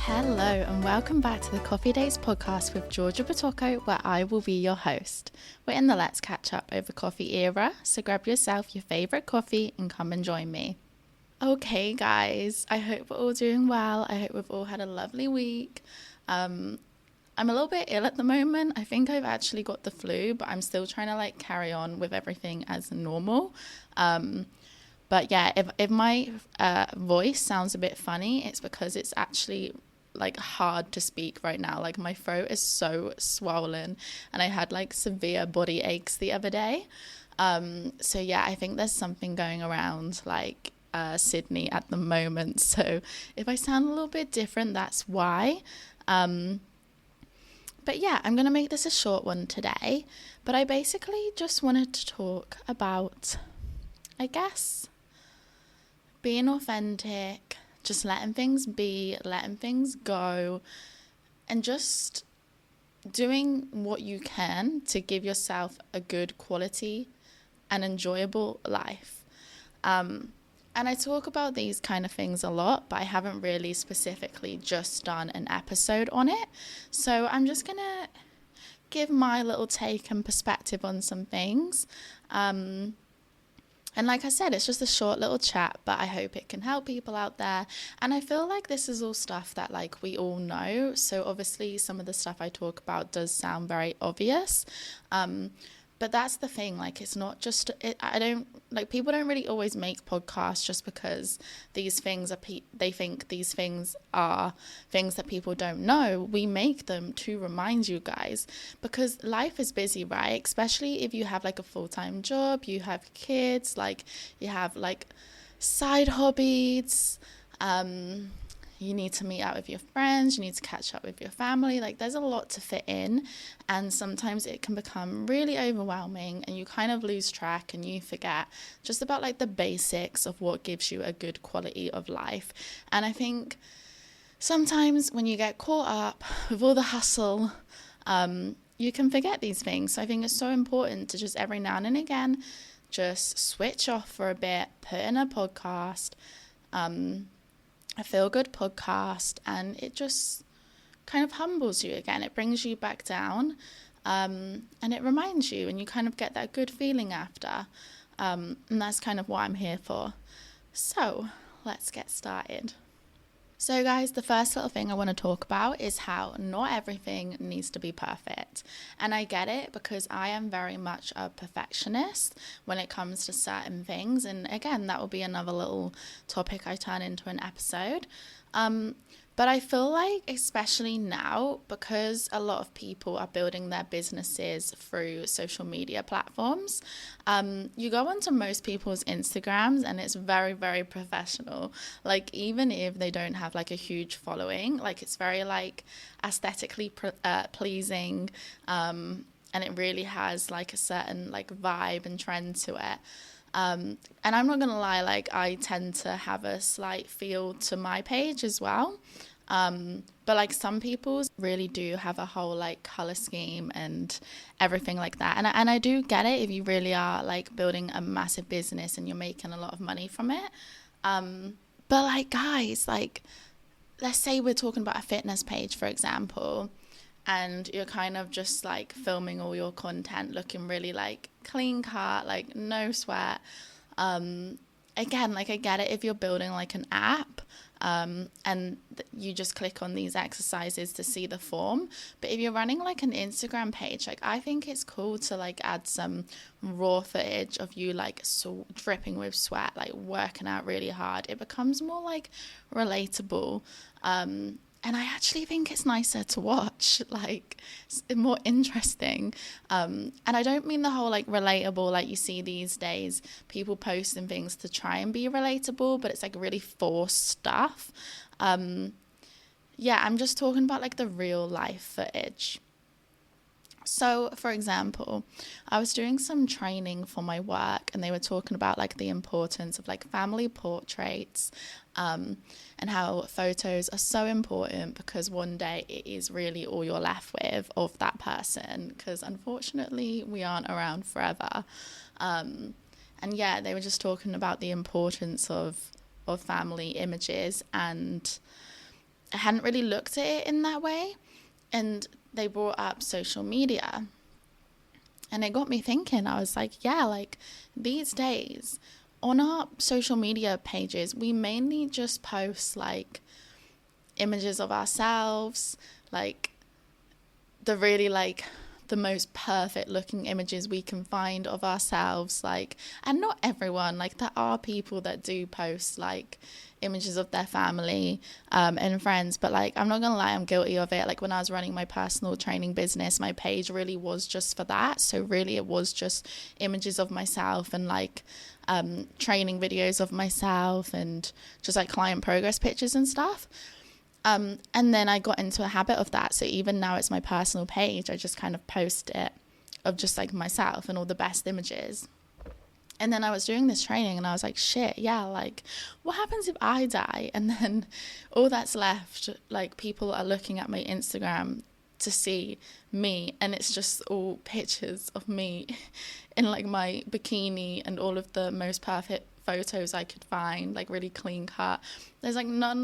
Hello and welcome back to the Coffee Dates podcast with Georgia Batocco, where I will be your host. We're in the Let's Catch Up over coffee era, so grab yourself your favourite coffee and come and join me. Okay guys, I hope we're all doing well. I hope we've all had a lovely week. I'm a little bit ill at the moment. I think I've actually got the flu, but I'm still trying to carry on with everything as normal. But yeah, if my voice sounds a bit funny, it's because it's actually hard to speak right now. My throat is so swollen and I had severe body aches the other day. So yeah, I think there's something going around Sydney at the moment. So if I sound a little bit different, that's why. But yeah, I'm going to make this a short one today. But I basically just wanted to talk about, I guess, being authentic, just letting things be, letting things go, and just doing what you can to give yourself a good quality and enjoyable life. And I talk about these kind of things a lot, but I haven't really specifically just done an episode on it. So I'm just going to give my little take and perspective on some things. And like I said, it's just a short little chat, but I hope it can help people out there. And I feel like this is all stuff that we all know. So obviously some of the stuff I talk about does sound very obvious. But that's the thing, it's not just, people don't really always make podcasts just because these things are, they think these things are things that people don't know. We make them to remind you guys, because life is busy, right? Especially if you have a full-time job, you have kids, you have side hobbies, you need to meet out with your friends, you need to catch up with your family. There's a lot to fit in, and sometimes it can become really overwhelming and you kind of lose track and you forget just about the basics of what gives you a good quality of life. And I think sometimes when you get caught up with all the hustle, you can forget these things. So I think it's so important to just every now and again just switch off for a bit, put in a podcast, a feel-good podcast, and it just kind of humbles you again. It brings you back down, and it reminds you, and you kind of get that good feeling after, and that's kind of what I'm here for. So let's get started. So guys, the first little thing I want to talk about is how not everything needs to be perfect. And I get it, because I am very much a perfectionist when it comes to certain things. And again, that will be another little topic I turn into an episode. But I feel especially now, because a lot of people are building their businesses through social media platforms, you go onto most people's Instagrams and it's very, very professional. Even if they don't have a huge following, it's very aesthetically pleasing, and it really has a certain vibe and trend to it. And I'm not gonna lie, I tend to have a slight feel to my page as well. But some people really do have a whole color scheme and everything like that. And I do get it if you really are building a massive business and you're making a lot of money from it. But guys, let's say we're talking about a fitness page, for example, and you're kind of just filming all your content looking really clean cut, no sweat. Again, I get it if you're building an app, and you just click on these exercises to see the form. But if you're running an Instagram page, I think it's cool to add some raw footage of you so dripping with sweat, working out really hard. It becomes more relatable, and I actually think it's nicer to watch, it's more interesting. And I don't mean the whole relatable, you see these days, people posting things to try and be relatable, but it's really forced stuff. Yeah, I'm just talking about the real life footage. So, for example, I was doing some training for my work and they were talking about the importance of family portraits, and how photos are so important, because one day it is really all you're left with of that person, because unfortunately we aren't around forever. And yeah, they were just talking about the importance of family images, and I hadn't really looked at it in that way. And they brought up social media. And it got me thinking. I was like, yeah, like these days on our social media pages, we mainly just post like images of ourselves, like the really like the most perfect looking images we can find of ourselves, like, and not everyone, like there are people that do post like images of their family and friends, but like I'm not gonna lie, I'm guilty of it. Like when I was running my personal training business, my page really was just for that. So really it was just images of myself and like training videos of myself and just like client progress pictures and stuff. And then I got into a habit of that. So even now it's my personal page. I just kind of post it of just like myself and all the best images. And then I was doing this training and I was like, shit, yeah, like what happens if I die? And then all that's left, like people are looking at my Instagram to see me, and it's just all pictures of me in like my bikini and all of the most perfect photos I could find, like really clean cut. There's like not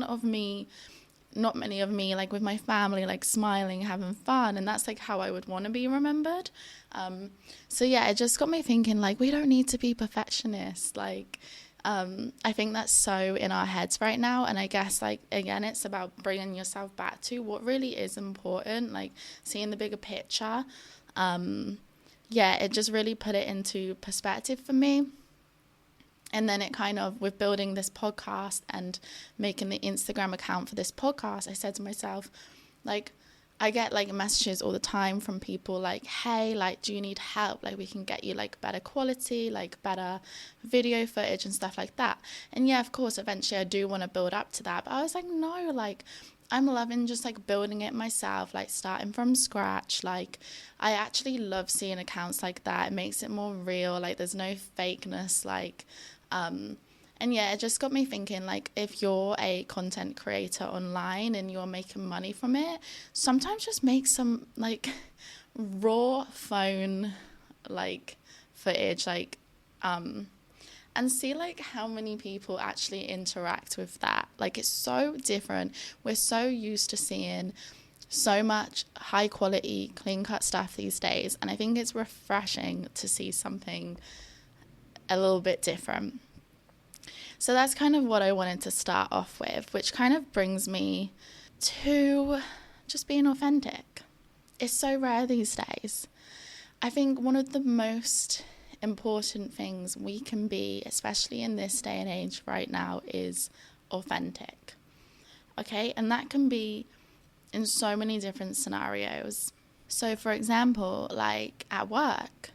many of me like with my family, like smiling, having fun, and that's like how I would want to be remembered. So yeah, it just got me thinking, like we don't need to be perfectionists. Like I think that's so in our heads right now, and I guess like again it's about bringing yourself back to what really is important, like seeing the bigger picture. Yeah, it just really put it into perspective for me. And then it kind of, with building this podcast and making the Instagram account for this podcast, I said to myself, like, I get like messages all the time from people like, hey, like, do you need help? Like, we can get you like better quality, like better video footage and stuff like that. And yeah, of course, eventually I do want to build up to that. But I was like, no, like, I'm loving just like building it myself, like starting from scratch. Like, I actually love seeing accounts like that. It makes it more real. Like, there's no fakeness. Like, and yeah, it just got me thinking, like, if you're a content creator online and you're making money from it, sometimes just make some like raw phone like footage, like and see like how many people actually interact with that. Like, it's so different. We're so used to seeing so much high quality, clean cut stuff these days, and I think it's refreshing to see something a little bit different. So that's kind of what I wanted to start off with, which kind of brings me to just being authentic. It's so rare these days. I think one of the most important things we can be, especially in this day and age right now, is authentic. Okay, and that can be in so many different scenarios. So for example, like at work,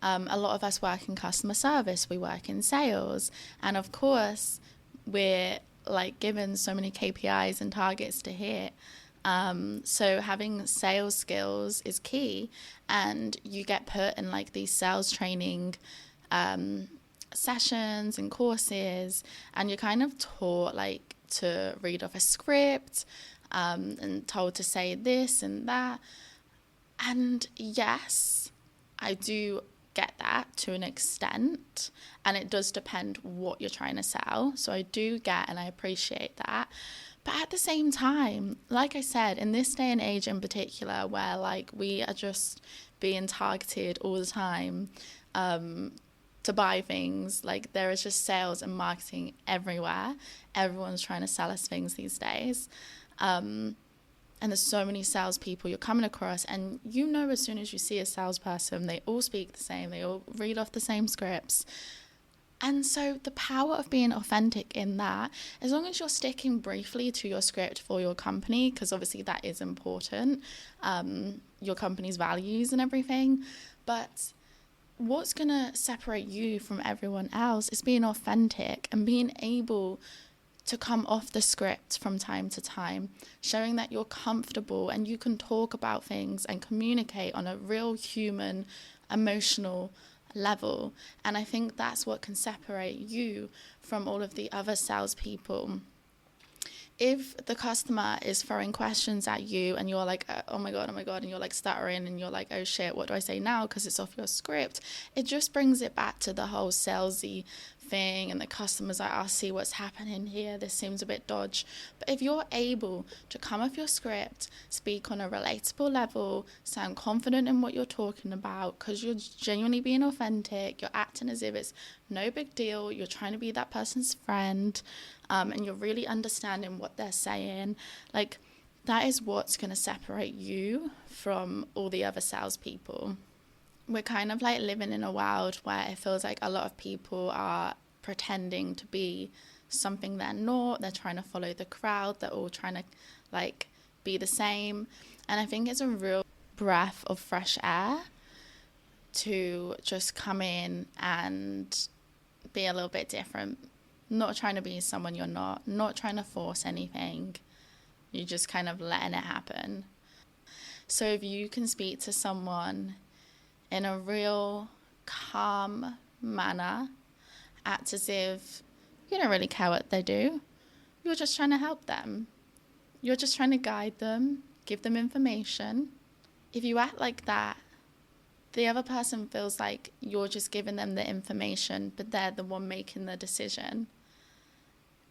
a lot of us work in customer service, we work in sales, and of course we're like given so many KPIs and targets to hit. So having sales skills is key, and you get put in like these sales training sessions and courses, and you're kind of taught like to read off a script and told to say this and that. And yes, I do get that to an extent, and it does depend what you're trying to sell. So I do get and I appreciate that. But at the same time, like I said, in this day and age in particular, where like we are just being targeted all the time to buy things, like there is just sales and marketing everywhere. Everyone's trying to sell us things these days. And there's so many salespeople you're coming across, and you know as soon as you see a salesperson, they all speak the same, they all read off the same scripts. And so the power of being authentic in that, as long as you're sticking briefly to your script for your company, because obviously that is important, your company's values and everything, but what's going to separate you from everyone else is being authentic and being able to come off the script from time to time, showing that you're comfortable and you can talk about things and communicate on a real human, emotional level. And I think that's what can separate you from all of the other salespeople. If the customer is throwing questions at you and you're like, oh my God, and you're like stuttering and you're like, oh shit, what do I say now? Because it's off your script. It just brings it back to the whole salesy thing and the customer's like, I'll see what's happening here, this seems a bit dodge. But if you're able to come off your script, speak on a relatable level, sound confident in what you're talking about because you're genuinely being authentic, you're acting as if it's no big deal, you're trying to be that person's friend, and you're really understanding what they're saying, like, that is what's going to separate you from all the other salespeople. We're kind of like living in a world where it feels like a lot of people are pretending to be something they're not. They're trying to follow the crowd. They're all trying to like be the same. And I think it's a real breath of fresh air to just come in and be a little bit different. Not trying to be someone you're not trying to force anything. You're just kind of letting it happen. So if you can speak to someone in a real calm manner, act as if you don't really care what they do. You're just trying to help them. You're just trying to guide them, give them information. If you act like that, the other person feels like you're just giving them the information, but they're the one making the decision.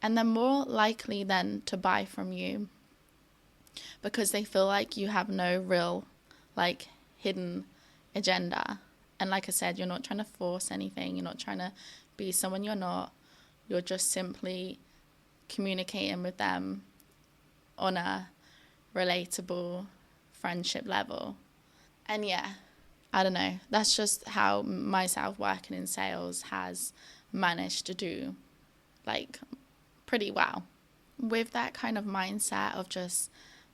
And they're more likely then to buy from you because they feel like you have no real, like, hidden agenda. And like I said, you're not trying to force anything. You're not trying to be someone you're not. You're just simply communicating with them on a relatable friendship level. And yeah, I don't know. That's just how myself working in sales has managed to do, like, pretty well. With that kind of mindset of just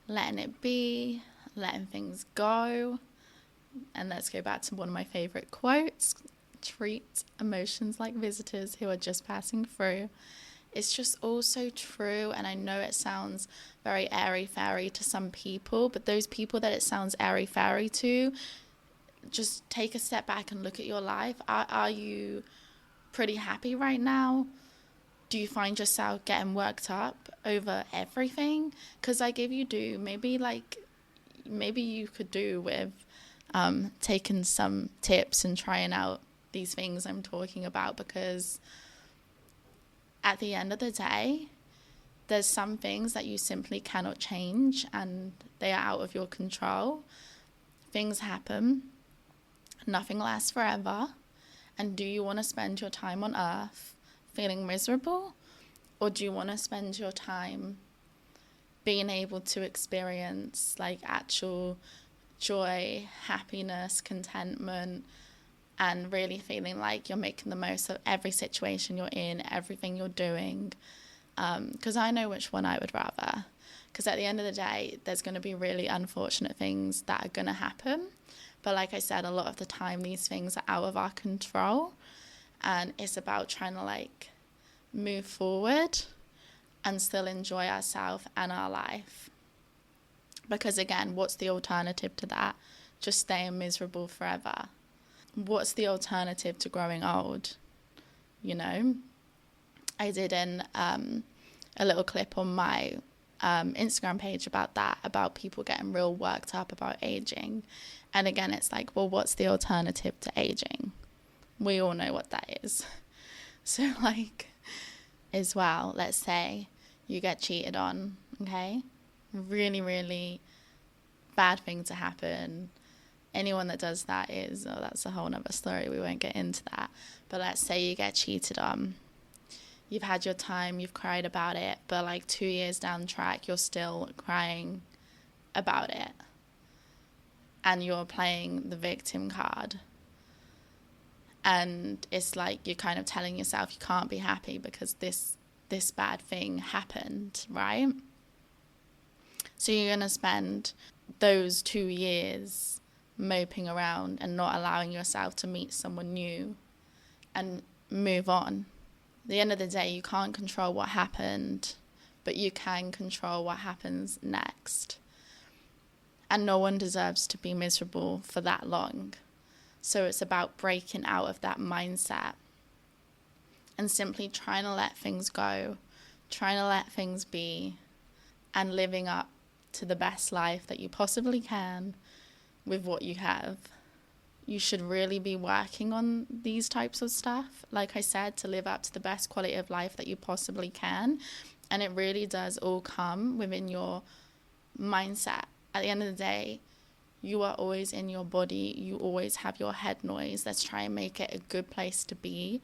letting it be, letting things go. And let's go back to one of my favorite quotes: treat emotions like visitors who are just passing through. It's just all so true. And I know it sounds very airy-fairy to some people, but those people that it sounds airy-fairy to, just take a step back and look at your life. Are you pretty happy right now? Do you find yourself getting worked up over everything? Because like, if you do, maybe you could do with taking some tips and trying out these things I'm talking about, because at the end of the day, there's some things that you simply cannot change and they are out of your control. Things happen. Nothing lasts forever. And do you want to spend your time on earth feeling miserable? Or do you want to spend your time being able to experience like actual joy, happiness, contentment, and really feeling like you're making the most of every situation you're in, everything you're doing? Because I know which one I would rather. Because at the end of the day, there's going to be really unfortunate things that are going to happen. But like I said, a lot of the time, these things are out of our control. And it's about trying to like move forward and still enjoy ourselves and our life. Because again, what's the alternative to that? Just staying miserable forever. What's the alternative to growing old? You know, I did a little clip on my Instagram page about that, about people getting real worked up about aging. And again, it's like, well, what's the alternative to aging? We all know what that is. So like, as well, let's say you get cheated on, okay? Really, really bad thing to happen. Anyone that does that that's a whole nother story. We won't get into that. But let's say you get cheated on. You've had your time, you've cried about it, but like 2 years down the track, you're still crying about it. And you're playing the victim card. And it's like you're kind of telling yourself you can't be happy because this bad thing happened, right? So you're going to spend those 2 years moping around and not allowing yourself to meet someone new and move on. At the end of the day, you can't control what happened, but you can control what happens next. And no one deserves to be miserable for that long. So it's about breaking out of that mindset and simply trying to let things go, trying to let things be, and living up to the best life that you possibly can with what you have. you should really be working on these types of stuff, like I said, to live up to the best quality of life that you possibly can. And it really does all come within your mindset. At the end of the day, you are always in your body. You always have your head noise. Let's try and make it a good place to be.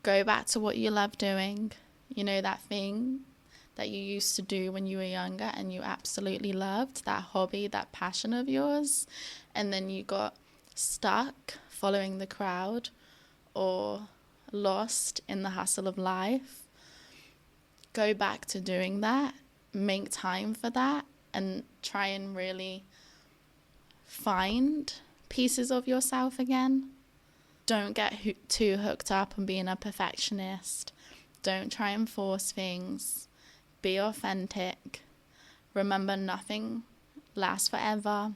Go back to what you love doing. You know, that thing that you used to do when you were younger and you absolutely loved, that hobby, that passion of yours, and then you got stuck following the crowd or lost in the hustle of life. Go back to doing that, make time for that, and try and really find pieces of yourself again. Don't get too hooked up on being a perfectionist. Don't try and force things. Be authentic. Remember, nothing lasts forever.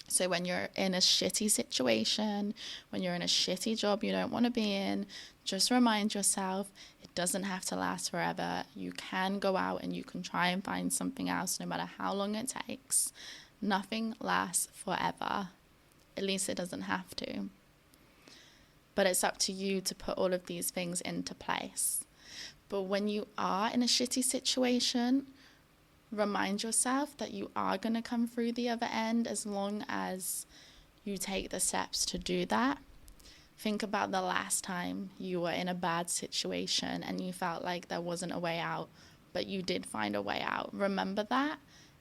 So when you're in a shitty situation, when you're in a shitty job you don't want to be in, just remind yourself it doesn't have to last forever. You can go out and you can try and find something else no matter how long it takes. Nothing lasts forever. At least it doesn't have to. But it's up to you to put all of these things into place. But when you are in a shitty situation, remind yourself that you are going to come through the other end as long as you take the steps to do that. Think about the last time you were in a bad situation and you felt like there wasn't a way out, but you did find a way out. Remember that,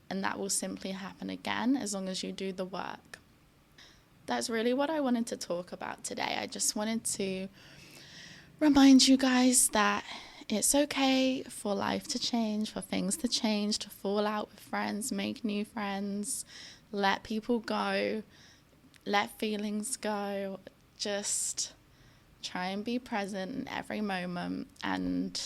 and that will simply happen again as long as you do the work. That's really what I wanted to talk about today. I just wanted to remind you guys that it's okay for life to change, for things to change, to fall out with friends, make new friends, let people go, let feelings go. Just try and be present in every moment, and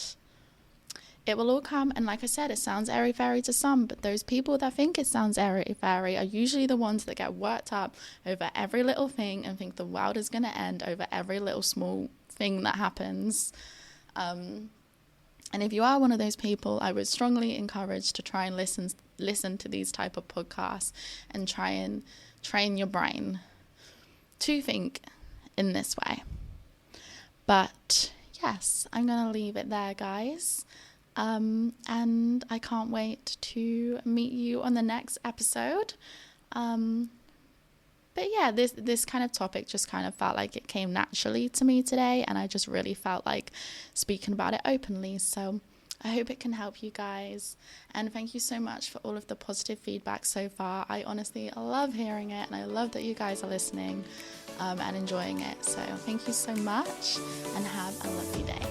it will all come. And like I said, it sounds airy-fairy to some, but those people that think it sounds airy-fairy are usually the ones that get worked up over every little thing and think the world is going to end over every little small thing that happens. And if you are one of those people, I would strongly encourage to try and listen to these type of podcasts and try and train your brain to think in this way. But yes, I'm going to leave it there, guys. And I can't wait to meet you on the next episode. But yeah, this kind of topic just kind of felt like it came naturally to me today, and I just really felt like speaking about it openly. So I hope it can help you guys, and thank you so much for all of the positive feedback so far. I honestly love hearing it, and I love that you guys are listening and enjoying it. So thank you so much, and have a lovely day.